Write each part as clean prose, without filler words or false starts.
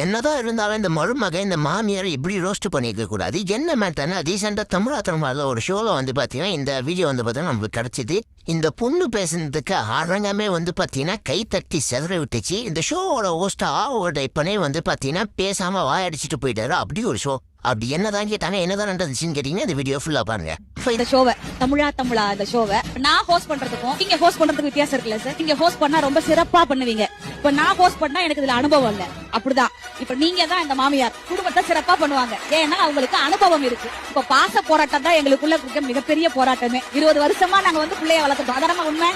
என்னதான் இருந்தாலும் இந்த மருமகன் இந்த மாமியாரை இப்படி ரோஸ்ட் பண்ணிக்க கூடாது. என்ன மேட்டர்னா ரீசெண்டாக தமிழாத்திரமாதில் ஒரு ஷோவில் வந்து பார்த்தீங்கன்னா இந்த வீடியோ வந்து பார்த்தீங்கன்னா நம்மளுக்கு கிடச்சிது. இந்த பொண்ணு பேசுனதுக்கு அரங்கமே வந்து பார்த்தீங்கன்னா கை தட்டி செதற விட்டுச்சு. இந்த ஷோவோட ஹோஸ்டா அவரோட இப்பனே வந்து பார்த்தீங்கன்னா பேசாமல் வாயடிச்சிட்டு போயிட்டாரு. அப்படி ஒரு ஷோ. அப்படி என்னதான் கேட்டாங்க, என்னதான் நடந்துச்சுன்னு கேட்டீங்கன்னா இந்த வீடியோ ஃபுல்லா பாருங்க. இந்த ஷோவை தமிழா இந்த ஷோவை நான் ஹோஸ்ட் பண்றதுக்கும் நீங்க ஹோஸ்ட் பண்றதுக்கு வித்தியாசம் இருக்குல்ல சார்? நீங்க ஹோஸ்ட் பண்ணா ரொம்ப சிறப்பா பண்ணுவீங்க. இப்ப நான் ஹோஸ்ட் பண்ணா எனக்கு இதுல அனுபவம் இல்ல. அப்படிதான் இப்ப நீங்க தான் இந்த மாமியார் குடும்பத்தை சிறப்பா பண்ணுவாங்க. ஏன்னா அவங்களுக்கு அனுபவம் இருக்கு. இப்ப பாச போராட்டம் தான் எங்களுக்குள்ள மிகப்பெரிய போராட்டமே. 20 வருஷமா நாங்க வந்து பிள்ளைய வளர்த்துட்டோம். அதான உண்மை.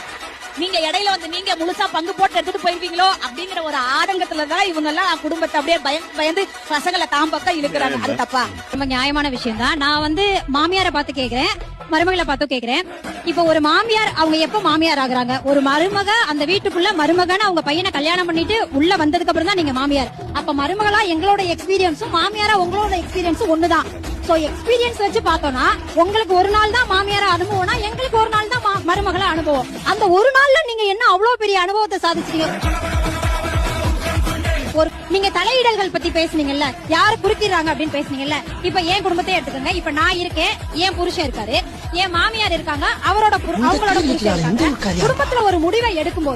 நீங்க இடையில வந்து நீங்க முழுசா பங்கு போட்டு எடுத்துட்டு போயிருவீங்களோ அப்படிங்கிற ஒரு ஆதங்கத்துலதான் இவங்க எல்லாம் குடும்பத்தை அப்படியே பயந்து பசங்களை தாம்பக்கம் இழுக்கிறாங்க. அது தப்பா? ரொம்ப நியாயமான விஷயம் தான். நான் வந்து மாமியாரை பார்த்து கேக்குறேன், மருமகளை பார்த்து கேக்குறேன். இப்ப ஒரு மாமியார் அவங்க எப்ப மாமியார் ஆகுறாங்க? ஒரு மருமக அந்த வீட்டுக்குள்ள மருமகன்னு அவங்க பையனை கல்யாணம் பண்ணிட்டு உள்ள வந்ததுக்கு அப்புறம் தான் நீங்க மாமியார். அப்ப மருமகளா எங்களோட எக்ஸ்பீரியன்ஸும் மாமியாரா உங்களோட எக்ஸ்பீரியன்ஸும் ஒண்ணுதான். சோ எக்ஸ்பீரியன்ஸ் வச்சு பார்த்தோம்னா உங்களுக்கு ஒரு நாள் தான் மாமியார அனுபவம்னா எங்களுக்கு ஒரு நாள் தான் மருமகள அனுபவம். அந்த ஒரு நாள்ல நீங்க என்ன அவ்வளவு பெரிய அனுபவத்தை சாதிச்சீங்க? நீங்க தலையிடல்கள் பத்தி பேசுனீங்கல்ல, யாரு குறுக்கிறாங்க அப்படின்னு பேசுனீங்கல்ல. இப்ப என் குடும்பத்தை எடுத்துக்கோங்க. இப்ப நான் இருக்கேன், என் புருஷன் இருக்காரு, என் மாமியார் இருக்காங்க, அவங்களோட புருஷன் இருக்காங்க. குடும்பத்துல ஒரு முடிவை எடுக்கும்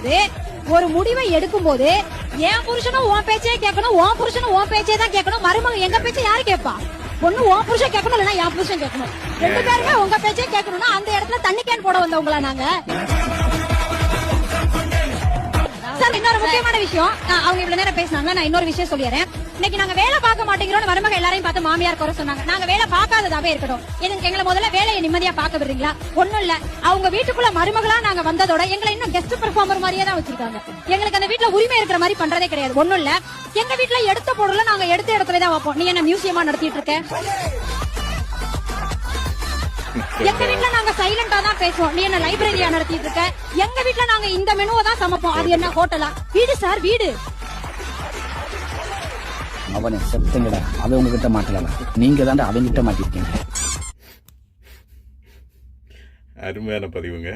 போது என் புருஷனும் உன் பேச்சே கேட்கணும், உன் புருஷனும் உன் பேச்சே தான் கேட்கணும். மருமக எங்க பேச்சை யாரு கேட்பா? ஒண்ணு உன் புருஷன் கேட்கணும், இல்லைன்னா என் புருஷன் கேட்கணும். 2 பேருமே உங்க பேச்சே கேட்கணும்னா அந்த இடத்துல தண்ணி கேன் போட வந்தவங்களா நாங்க? சார் இன்னொரு முக்கியமான விஷயம், அவங்க இவ்வளவு நேரம் பேசினாங்க, நான் இன்னொரு விஷயம் சொல்லிடுறேன். இன்னைக்கு நாங்க வேலை பார்க்க மாட்டேங்கிறோம் மருமக எல்லாரையும் பார்த்து மாமியார் குறை சொன்னாங்க. நாங்க வேலை பார்க்காததாவே இருக்கட்டும். எங்களை முதல்ல வேலையை நிம்மதியா பார்க்க விடுறீங்களா? ஒண்ணும் இல்ல, அவங்க வீட்டுக்குள்ள மருமகளா நாங்க வந்ததோட எங்களை இன்னும் கெஸ்ட் பெர்ஃபார்மர் மாதிரியே தான் வச்சிருக்காங்க. எங்களுக்கு அந்த வீட்டுல உரிமை இருக்கிற மாதிரி பண்றதே கிடையாது. ஒண்ணும் இல்ல, எங்க வீட்டுல எடுத்த பொருளை நாங்க எடுத்த இடத்துல தான் வைப்போம். நீ என்ன மியூசியமா நடத்திட்டு இருக்க? எங்க வீட்டுல நாங்க சைலண்டா தான் பேசுவோம். நீ என்ன லைப்ரரியா நடத்திட்டு இருக்க? எங்க வீட்டுல நாங்க இந்த மெனுவை தான் சமைப்போம். அது என்ன ஹோட்டலா? வீடு சார், வீடு. அவனை செத்துங்கடா, அவன் உங்ககிட்ட மாட்டலாம், நீங்க தான் அவங்கிட்ட மாட்டிருக்கீங்க. அருமையான பதிவுங்க.